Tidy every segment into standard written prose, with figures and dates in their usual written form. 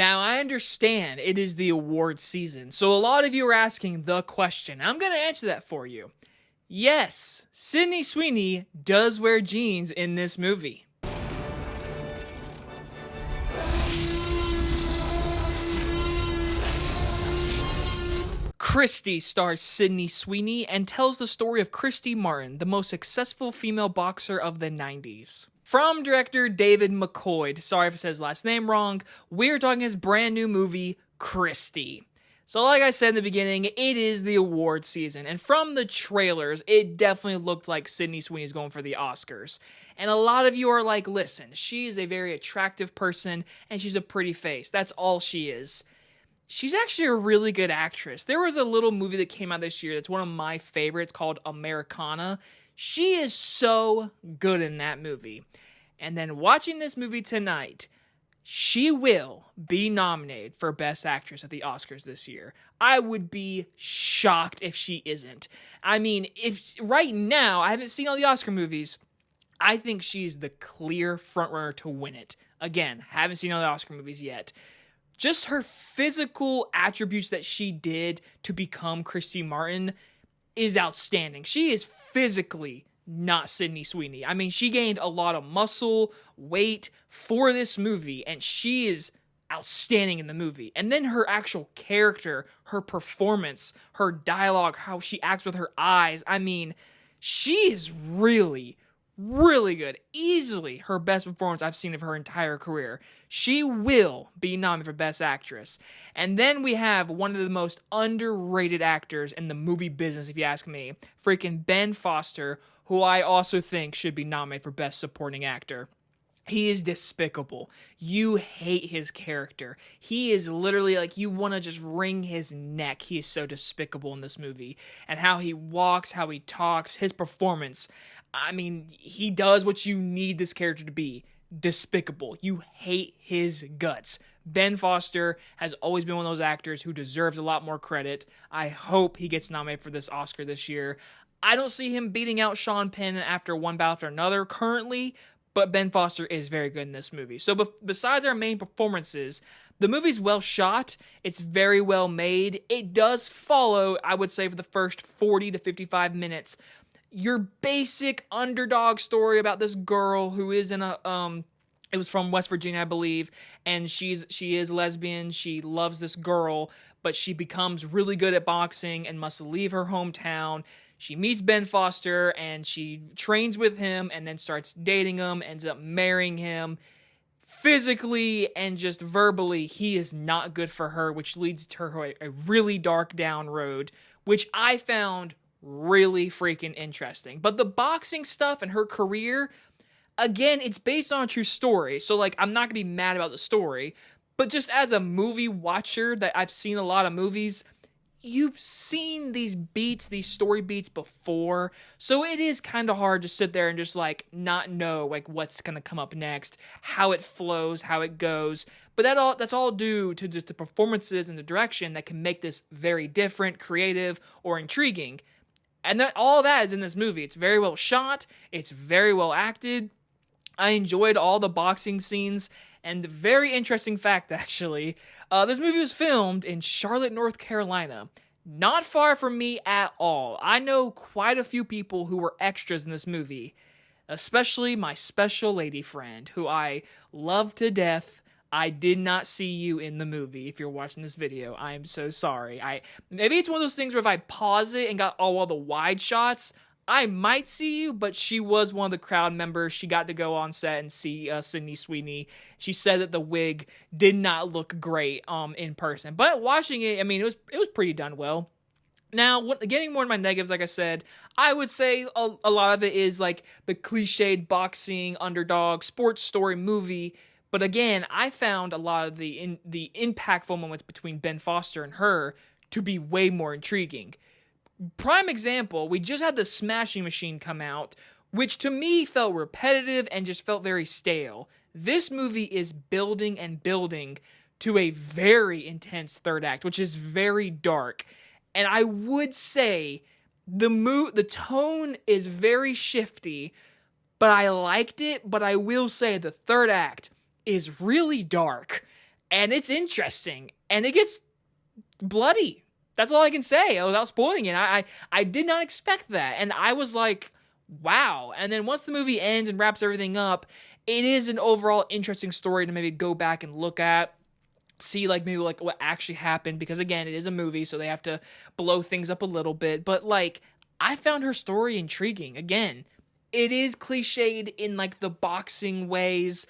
Now, I understand it is the award season, so a lot of you are asking the question. I'm going to answer that for you. Yes, Sydney Sweeney does wear jeans in this movie. Christy stars Sydney Sweeney and tells the story of Christy Martin, the most successful female boxer of the 90s. From director David McCoy, sorry if I said his last name wrong, we're talking his brand new movie, Christy. So like I said in the beginning, it is the award season, and from the trailers, it definitely looked like Sydney Sweeney's going for the Oscars. And a lot of you are like, listen, she's a very attractive person, and she's a pretty face. That's all she is. She's actually a really good actress. There was a little movie that came out this year that's one of my favorites called Americana. She is so good in that movie. And then watching this movie tonight, she will be nominated for Best Actress at the Oscars this year. I would be shocked if she isn't. I mean, if right now, I haven't seen all the Oscar movies, I think she's the clear frontrunner to win it. Again, haven't seen all the Oscar movies yet. Just her physical attributes that she did to become Christy Martin is outstanding. She is physically not Sydney Sweeney. I mean, she gained a lot of muscle, weight for this movie, and she is outstanding in the movie. And then her actual character, her performance, her dialogue, how she acts with her eyes. I mean, she is really good. Easily her best performance I've seen of her entire career. She will be nominated for Best Actress. And then we have one of the most underrated actors in the movie business, if you ask me. Freaking Ben Foster, who I also think should be nominated for Best Supporting Actor. He is despicable. You hate his character. He is literally like, you want to just wring his neck. He is so despicable in this movie. And how he walks, how he talks, his performance. I mean, he does what you need this character to be. Despicable. You hate his guts. Ben Foster has always been one of those actors who deserves a lot more credit. I hope he gets nominated for this Oscar this year. I don't see him beating out Sean Penn after one battle after another currently, but Ben Foster is very good in this movie. So besides our main performances, the movie's well shot. It's very well made. It does follow, I would say, for the first 40 to 55 minutes, your basic underdog story about this girl who is in it was from West Virginia, I believe, and she is lesbian. She loves this girl, but she becomes really good at boxing and must leave her hometown. She meets Ben Foster, and she trains with him, and then starts dating him, ends up marrying him. Physically and just verbally, he is not good for her, which leads to her a really dark down road, which I found really freaking interesting. But the boxing stuff and her career, again, it's based on a true story. So, like, I'm not going to be mad about the story. But just as a movie watcher that I've seen a lot of movies, you've seen these beats, these story beats before. So it is kind of hard to sit there and just, like, not know, like, what's going to come up next, how it flows, how it goes. But that's all due to just the performances and the direction that can make this very different, creative, or intriguing. And all that is in this movie. It's very well shot. It's very well acted. I enjoyed all the boxing scenes. And the very interesting fact, actually, this movie was filmed in Charlotte, North Carolina. Not far from me at all. I know quite a few people who were extras in this movie. Especially my special lady friend, who I love to death. I did not see you in the movie. If you're watching this video, I am so sorry. Maybe it's one of those things where if I pause it and got all the wide shots, I might see you, but she was one of the crowd members. She got to go on set and see Sydney Sweeney. She said that the wig did not look great in person. But watching it, I mean, it was pretty done well. Now, getting more to my negatives, like I said, I would say a lot of it is like the cliched boxing, underdog, sports story movie. But again, I found a lot of the impactful moments between Ben Foster and her to be way more intriguing. Prime example, we just had the Smashing Machine come out, which to me felt repetitive and just felt very stale. This movie is building and building to a very intense third act, which is very dark. And I would say the tone is very shifty, but I liked it. But I will say the third act is really dark. and it's interesting, and it gets bloody. That's all I can say without spoiling it. I did not expect that, and I was like, wow. And then once the movie ends and wraps everything up, it is an overall interesting story to maybe go back and look at, see like maybe like what actually happened, because again, it is a movie, so they have to blow things up a little bit. But like, I found her story intriguing. Again, it is cliched in like the boxing ways,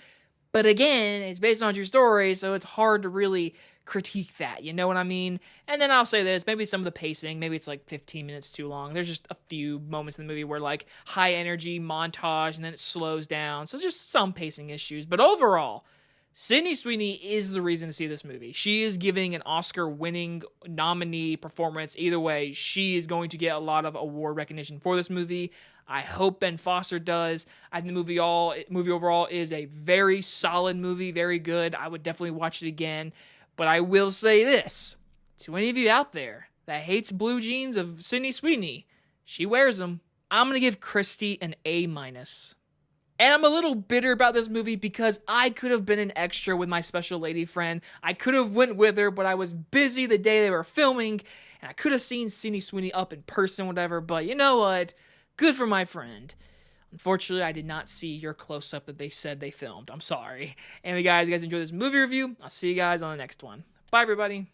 but again, it's based on a true story, so it's hard to really critique that, you know what I mean? And then I'll say this, maybe some of the pacing, maybe it's like 15 minutes too long. There's just a few moments in the movie where like high energy montage and then it slows down. So just some pacing issues. But overall, Sydney Sweeney is the reason to see this movie. She is giving an Oscar-winning nominee performance. Either way, she is going to get a lot of award recognition for this movie. I hope Ben Foster does. I think the movie overall is a very solid movie, very good. I would definitely watch it again. But I will say this, to any of you out there that hates blue jeans of Sydney Sweeney, she wears them. I'm going to give Christy an A-. And I'm a little bitter about this movie because I could have been an extra with my special lady friend. I could have went with her, but I was busy the day they were filming, and I could have seen Sydney Sweeney up in person, whatever. But you know what? Good for my friend. Unfortunately, I did not see your close-up that they said they filmed. I'm sorry. Anyway, guys, you guys enjoyed this movie review. I'll see you guys on the next one. Bye, everybody.